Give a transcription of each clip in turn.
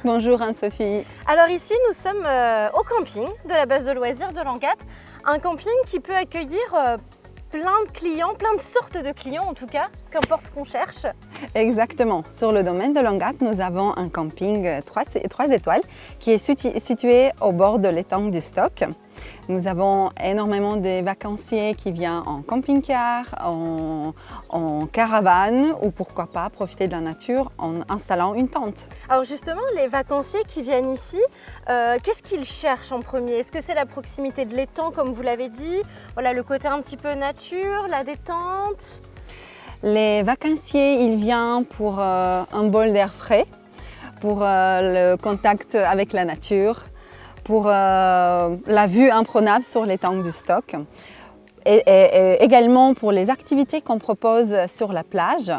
Bonjour Anne-Sophie. Alors ici, nous sommes au camping de la base de loisirs de Langat. Un camping qui peut accueillir plein de clients, plein de sortes de clients en tout cas, qu'importe ce qu'on cherche. Exactement. Sur le domaine de Langat, nous avons un camping 3 étoiles qui est situé au bord de l'étang du Stock. Nous avons énormément de vacanciers qui viennent en camping-car, en caravane ou pourquoi pas profiter de la nature en installant une tente. Alors justement, les vacanciers qui viennent ici, qu'est-ce qu'ils cherchent en premier? Est-ce que c'est la proximité de l'étang comme vous l'avez dit? Voilà, le côté un petit peu nature, la détente? Les vacanciers, ils viennent pour un bol d'air frais, pour le contact avec la nature, pour la vue imprenable sur l'étang du Stock et également pour les activités qu'on propose sur la plage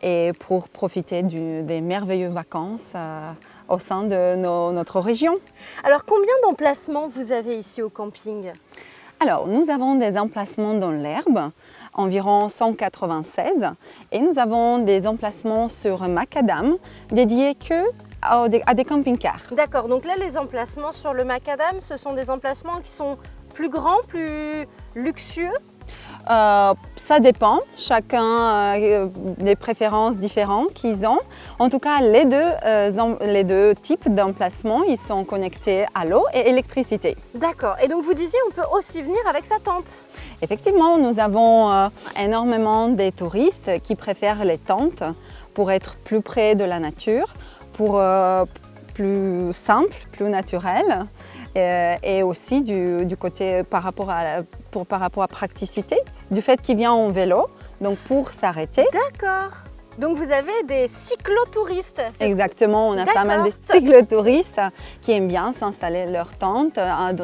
et pour profiter des merveilleuses vacances au sein de notre région. Alors combien d'emplacements vous avez ici au camping? Alors, nous avons des emplacements dans l'herbe, environ 196, et nous avons des emplacements sur macadam dédiés à des camping-cars. D'accord, donc là les emplacements sur le macadam, ce sont des emplacements qui sont plus grands, plus luxueux? Ça dépend, chacun a des préférences différentes qu'ils ont. En tout cas, les deux types d'emplacements, ils sont connectés à l'eau et électricité. D'accord, et donc vous disiez on peut aussi venir avec sa tente? Effectivement, nous avons énormément de touristes qui préfèrent les tentes pour être plus près de la nature, pour plus simple, plus naturel. Et aussi du côté par rapport à praticité, du fait qu'il vient en vélo, donc pour s'arrêter. D'accord. Donc vous avez des cyclotouristes. Exactement, on a pas mal de cyclotouristes qui aiment bien s'installer leur tente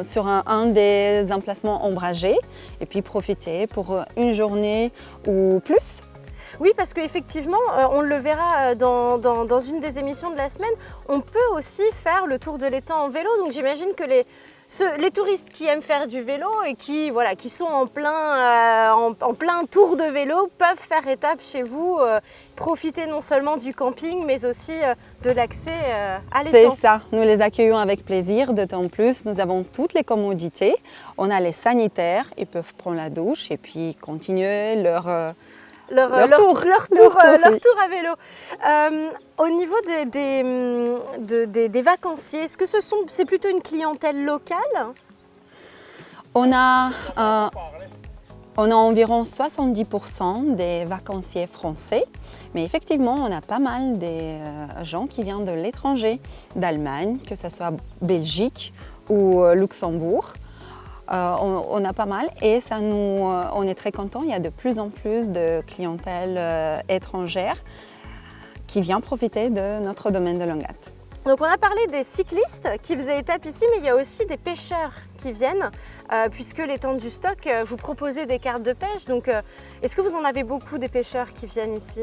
sur un des emplacements ombragés et puis profiter pour une journée ou plus. Oui, parce qu'effectivement, on le verra dans une des émissions de la semaine, on peut aussi faire le tour de l'étang en vélo. Donc j'imagine que les touristes qui aiment faire du vélo et qui sont en plein tour de vélo peuvent faire étape chez vous, profiter non seulement du camping mais aussi de l'accès à l'étang. C'est ça, nous les accueillons avec plaisir, d'autant plus nous avons toutes les commodités. On a les sanitaires, ils peuvent prendre la douche et puis continuer leur tour à vélo. Au niveau des vacanciers, est-ce que c'est plutôt une clientèle locale? On a environ 70% des vacanciers français, mais effectivement, on a pas mal des gens qui viennent de l'étranger, d'Allemagne, que ce soit Belgique ou Luxembourg. On a pas mal et on est très contents. Il y a de plus en plus de clientèle étrangère qui vient profiter de notre domaine de Langat. Donc on a parlé des cyclistes qui faisaient étape ici, mais il y a aussi des pêcheurs qui viennent, puisque l'étang du Stock, vous proposez des cartes de pêche. Donc est-ce que vous en avez beaucoup des pêcheurs qui viennent ici?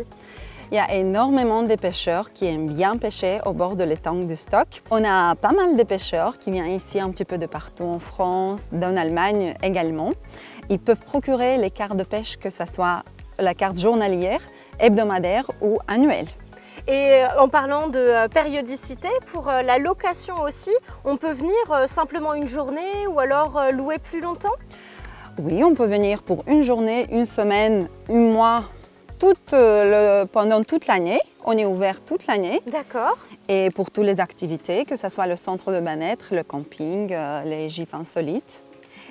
Il y a énormément de pêcheurs qui aiment bien pêcher au bord de l'étang du Stock. On a pas mal de pêcheurs qui viennent ici un petit peu de partout en France, en Allemagne également. Ils peuvent procurer les cartes de pêche, que ce soit la carte journalière, hebdomadaire ou annuelle. Et en parlant de périodicité, pour la location aussi, on peut venir simplement une journée ou alors louer plus longtemps? Oui, on peut venir pour une journée, une semaine, un mois, pendant toute l'année. On est ouvert toute l'année. D'accord. Et pour toutes les activités, que ce soit le centre de bien-être, le camping, les gîtes insolites.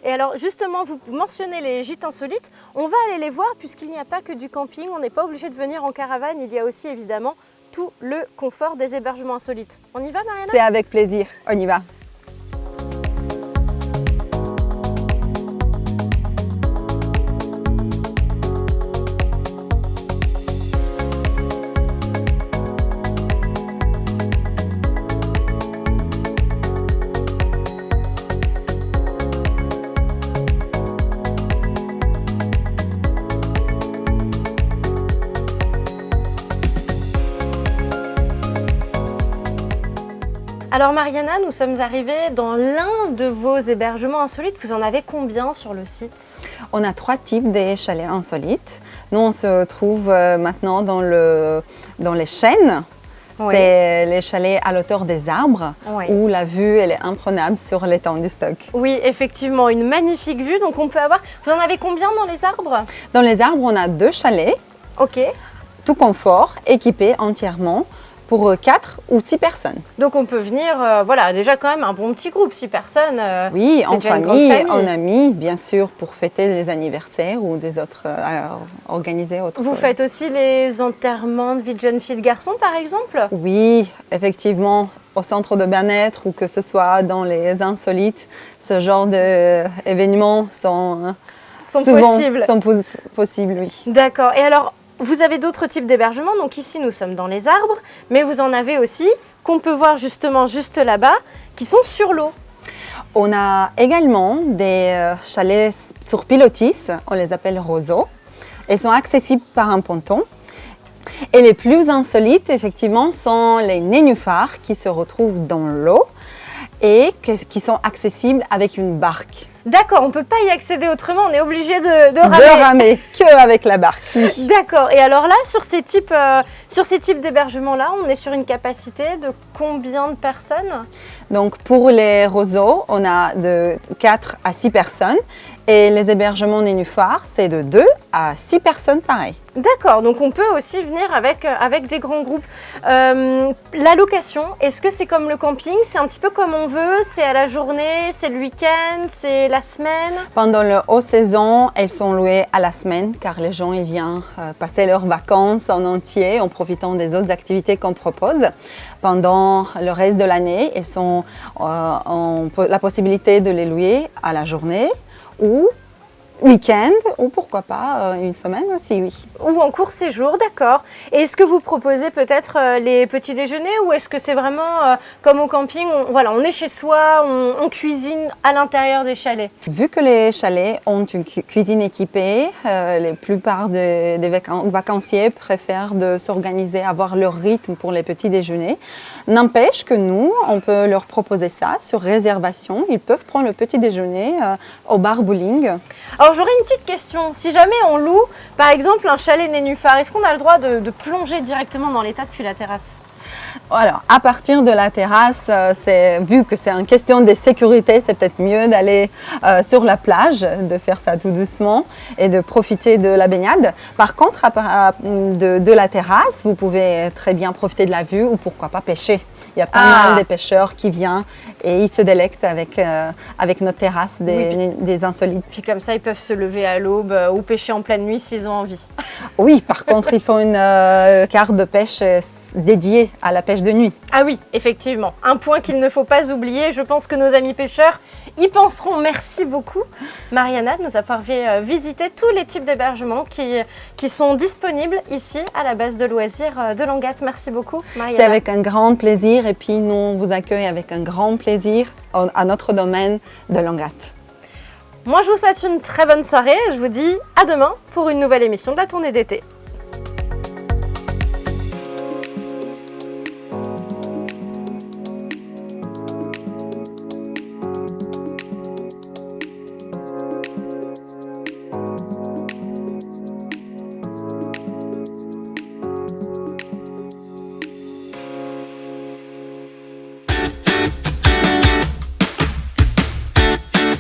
Et alors justement, vous mentionnez les gîtes insolites. On va aller les voir puisqu'il n'y a pas que du camping. On n'est pas obligé de venir en caravane. Il y a aussi évidemment tout le confort des hébergements insolites. On y va, Mariana? C'est avec plaisir. On y va. Alors Mariana, nous sommes arrivés dans l'un de vos hébergements insolites. Vous en avez combien sur le site? On a 3 types de chalets insolites. Nous, on se trouve maintenant dans les chênes. Oui. C'est les chalets à l'auteur des arbres Oui. où la vue elle est imprenable sur l'étang du Stock. Oui, effectivement, une magnifique vue. Donc on peut avoir. Vous en avez combien dans les arbres? Dans les arbres, on a 2 chalets, Ok. tout confort, équipés entièrement pour 4 ou 6 personnes. Donc on peut venir, voilà, déjà quand même un bon petit groupe, 6 personnes. Oui, c'est en déjà une grande famille, famille. en amis, bien sûr, pour fêter les anniversaires ou des autres, organiser autres. Vous faites aussi les enterrements de vie de jeune fille de garçon, par exemple? Oui, effectivement, au centre de bien-être ou que ce soit dans les insolites, ce genre d'événements sont Sont souvent possibles. possibles, oui. D'accord. Et alors, vous avez d'autres types d'hébergements. Donc ici, nous sommes dans les arbres, mais vous en avez aussi qu'on peut voir justement juste là-bas, qui sont sur l'eau. On a également des chalets sur pilotis, on les appelle roseaux. Ils sont accessibles par un ponton. Et les plus insolites, effectivement, sont les nénuphars qui se retrouvent dans l'eau et qui sont accessibles avec une barque. D'accord, on ne peut pas y accéder autrement, on est obligé de De ramer. ramer qu'avec la barque, oui. D'accord. Et alors là, sur ces types d'hébergements-là, on est sur une capacité de combien de personnes? Donc pour les roseaux, on a de 4 à 6 personnes et les hébergements nénuphars, c'est de 2 à 6 personnes pareil. D'accord, donc on peut aussi venir avec des grands groupes. La location, est-ce que c'est comme le camping? C'est un petit peu comme on veut? C'est à la journée? C'est le week-end? C'est la semaine? Pendant la haute saison, elles sont louées à la semaine car les gens ils viennent passer leurs vacances en entier en profitant des autres activités qu'on propose. Pendant le reste de l'année, elles ont la possibilité de les louer à la journée ou week-end ou pourquoi pas une semaine aussi, oui. Ou en court séjour, d'accord. Et est-ce que vous proposez peut-être les petits déjeuners ou est-ce que c'est vraiment comme au camping, on est chez soi, on cuisine à l'intérieur des chalets? Vu que les chalets ont une cuisine équipée, la plupart des vacanciers préfèrent de s'organiser, avoir leur rythme pour les petits déjeuners. N'empêche que nous, on peut leur proposer ça sur réservation. Ils peuvent prendre le petit déjeuner au bar bowling. Alors j'aurais une petite question. Si jamais on loue, par exemple, un chalet nénuphar, est-ce qu'on a le droit de plonger directement dans l'étang depuis la terrasse? Alors, à partir de la terrasse, vu que c'est une question de sécurité, c'est peut-être mieux d'aller sur la plage, de faire ça tout doucement et de profiter de la baignade. Par contre, de la terrasse, vous pouvez très bien profiter de la vue ou pourquoi pas pêcher. Il y a pas mal de pêcheurs qui viennent et ils se délectent avec notre terrasse des insolites. Puis comme ça, ils peuvent se lever à l'aube ou pêcher en pleine nuit s'ils ont envie. Oui, par contre, il faut une carte de pêche dédiée à la pêche de nuit. Ah oui, effectivement. Un point qu'il ne faut pas oublier. Je pense que nos amis pêcheurs y penseront. Merci beaucoup, Mariana, de nous avoir fait visiter tous les types d'hébergements qui sont disponibles ici à la base de loisirs de Langat. Merci beaucoup, Mariana. C'est avec un grand plaisir et puis nous, on vous accueille avec un grand plaisir à notre domaine de Langat. Moi, je vous souhaite une très bonne soirée et je vous dis à demain pour une nouvelle émission de la tournée d'été.